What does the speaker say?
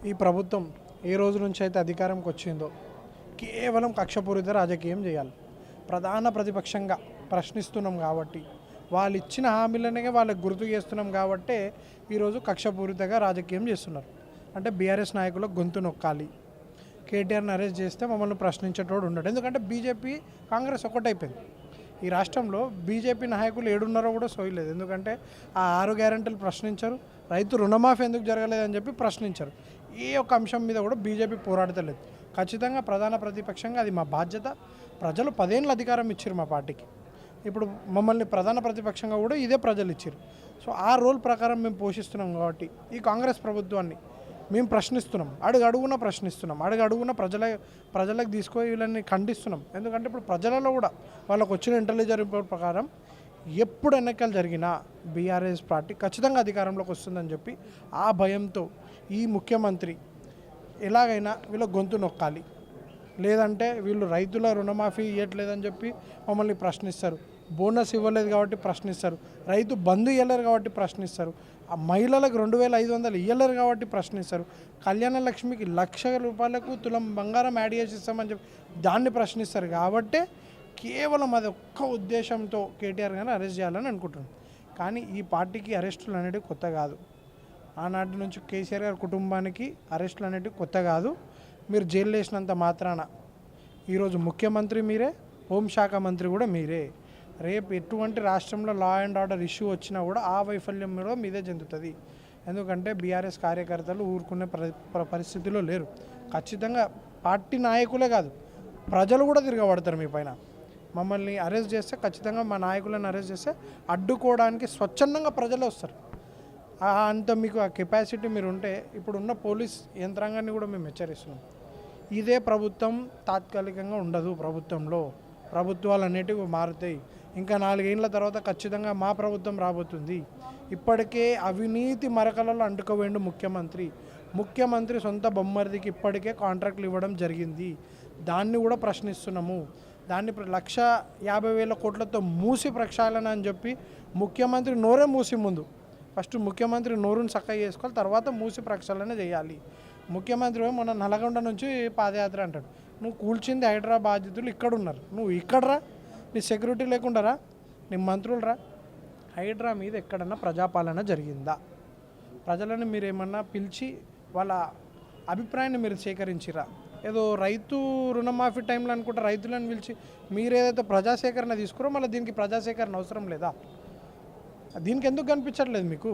ఈ ప్రభుత్వం ఏ రోజు నుంచి అయితే అధికారంకి వచ్చిందో కేవలం కక్షపూరిత రాజకీయం చేయాలి. ప్రధాన ప్రతిపక్షంగా ప్రశ్నిస్తున్నాం కాబట్టి, వాళ్ళు ఇచ్చిన హామీలనే వాళ్ళకి గుర్తు చేస్తున్నాం కాబట్టే ఈరోజు కక్షపూరితగా రాజకీయం చేస్తున్నారు. అంటే బీఆర్ఎస్ నాయకులకు గొంతు నొక్కాలి, కేటీఆర్ని అరెస్ట్ చేస్తే మమ్మల్ని ప్రశ్నించేటోడు ఉండడు. ఎందుకంటే బీజేపీ కాంగ్రెస్ ఒకటైపోయింది. ఈ రాష్ట్రంలో బీజేపీ నాయకులు ఏడున్నారో కూడా సోయలేదు. ఎందుకంటే ఆ 6 గ్యారెంటీలు ప్రశ్నించరు, రైతు రుణమాఫీ ఎందుకు జరగలేదని చెప్పి ప్రశ్నించరు. ఏ ఒక్క అంశం మీద కూడా బీజేపీ పోరాడతలేదు. ఖచ్చితంగా ప్రధాన ప్రతిపక్షంగా అది మా బాధ్యత. ప్రజలు 10 ఏళ్ళ అధికారం ఇచ్చారు మా పార్టీకి. ఇప్పుడు మమ్మల్ని ప్రధాన ప్రతిపక్షంగా కూడా ఇదే ప్రజలు ఇచ్చారు. సో ఆ రోల్ ప్రకారం మేము పోషిస్తున్నాం కాబట్టి ఈ కాంగ్రెస్ ప్రభుత్వాన్ని మేము ప్రశ్నిస్తున్నాం, అడుగున ప్రశ్నిస్తున్నాం, అడుగున ప్రజలకు తీసుకొని వీళ్ళని ఖండిస్తున్నాం. ఎందుకంటే ఇప్పుడు ప్రజలలో కూడా వాళ్ళకు వచ్చిన ఇంటెలిజెన్స్ రిపోర్ట్ ప్రకారం ఎప్పుడు ఎన్నికలు జరిగినా బీఆర్ఎస్ పార్టీ ఖచ్చితంగా అధికారంలోకి వస్తుందని చెప్పి ఆ భయంతో ఈ ముఖ్యమంత్రి ఎలాగైనా వీళ్ళ గొంతు నొక్కాలి, లేదంటే వీళ్ళు రైతుల రుణమాఫీ ఇవ్వట్లేదని చెప్పి మమ్మల్ని ప్రశ్నిస్తారు, బోనస్ ఇవ్వలేదు కాబట్టి ప్రశ్నిస్తారు, రైతు బంధు ఇవ్వలేరు కాబట్టి ప్రశ్నిస్తారు, ఆ మహిళలకు 2500 ఇవ్వలేరు కాబట్టి ప్రశ్నిస్తారు, కళ్యాణ లక్ష్మికి 1,00,000 రూపాయలకు తులం బంగారం యాడ్ చేసి ఇస్తామని చెప్పి దాన్ని ప్రశ్నిస్తారు. కాబట్టే కేవలం అది ఒక్క ఉద్దేశంతో కేటీఆర్ గారిని అరెస్ట్ చేయాలని అనుకుంటున్నాను. కానీ ఈ పార్టీకి అరెస్టులు అనేవి కొత్త కాదు. ఆనాటి నుంచి కేసీఆర్ గారి కుటుంబానికి అరెస్టులు అనేవి కొత్త కాదు. మీరు జైలు వేసినంత మాత్రాన ఈరోజు ముఖ్యమంత్రి మీరే, హోంశాఖ మంత్రి కూడా మీరే. రేపు ఎటువంటి రాష్ట్రంలో లా అండ్ ఆర్డర్ ఇష్యూ వచ్చినా కూడా ఆ వైఫల్యం కూడా మీదే చెందుతుంది. ఎందుకంటే బీఆర్ఎస్ కార్యకర్తలు ఊరుకునే పరిస్థితిలో లేరు. ఖచ్చితంగా పార్టీ నాయకులే కాదు, ప్రజలు కూడా తిరగబడతారు మీ పైన. మమ్మల్ని అరెస్ట్ చేస్తే ఖచ్చితంగా మా నాయకులను అరెస్ట్ చేస్తే అడ్డుకోవడానికి స్వచ్ఛందంగా ప్రజలే వస్తారు. అంత మీకు ఆ కెపాసిటీ మీరు ఉంటే ఇప్పుడున్న పోలీస్ యంత్రాంగాన్ని కూడా మేము హెచ్చరిస్తున్నాం. ఇదే ప్రభుత్వం తాత్కాలికంగా ఉండదు. ప్రభుత్వాలు అనేటివి మారుతాయి. ఇంకా 4 ఏళ్ళ తర్వాత ఖచ్చితంగా మా ప్రభుత్వం రాబోతుంది. ఇప్పటికే అవినీతి మరకలలో అంటుకోవేండు ముఖ్యమంత్రి సొంత బొమ్మరిదికి ఇప్పటికే కాంట్రాక్ట్లు ఇవ్వడం జరిగింది. దాన్ని కూడా ప్రశ్నిస్తున్నాము. దాన్ని 1,50,000 కోట్లతో మూసి ప్రక్షాళన అని చెప్పి ముఖ్యమంత్రి నోరే మూసి ముందు ఫస్ట్ ముఖ్యమంత్రి నోరుని చక్కగా చేసుకోవాలి, తర్వాత మూసి ప్రక్షాళన చేయాలి. ముఖ్యమంత్రి మొన్న నల్గొండ నుంచి పాదయాత్ర అంటాడు. నువ్వు కూల్చింది హైదరాబాద్ బాధితులు ఇక్కడ ఉన్నారు, నువ్వు ఇక్కడరా, నీ సెక్యూరిటీ లేకుండా రా, నీ మంత్రులు రా. హైడ్రా మీద ఎక్కడన్నా ప్రజాపాలన జరిగిందా? ప్రజలను మీరు ఏమన్నా పిలిచి వాళ్ళ అభిప్రాయాన్ని మీరు సేకరించిరా? ఏదో రైతు రుణమాఫీ టైంలో అనుకుంటే రైతులను పిలిచి మీరు ఏదైతే ప్రజాసేకరణ తీసుకురో మళ్ళీ దీనికి ప్రజాసేకరణ అవసరం లేదా? దీనికి ఎందుకు కనిపించట్లేదు మీకు?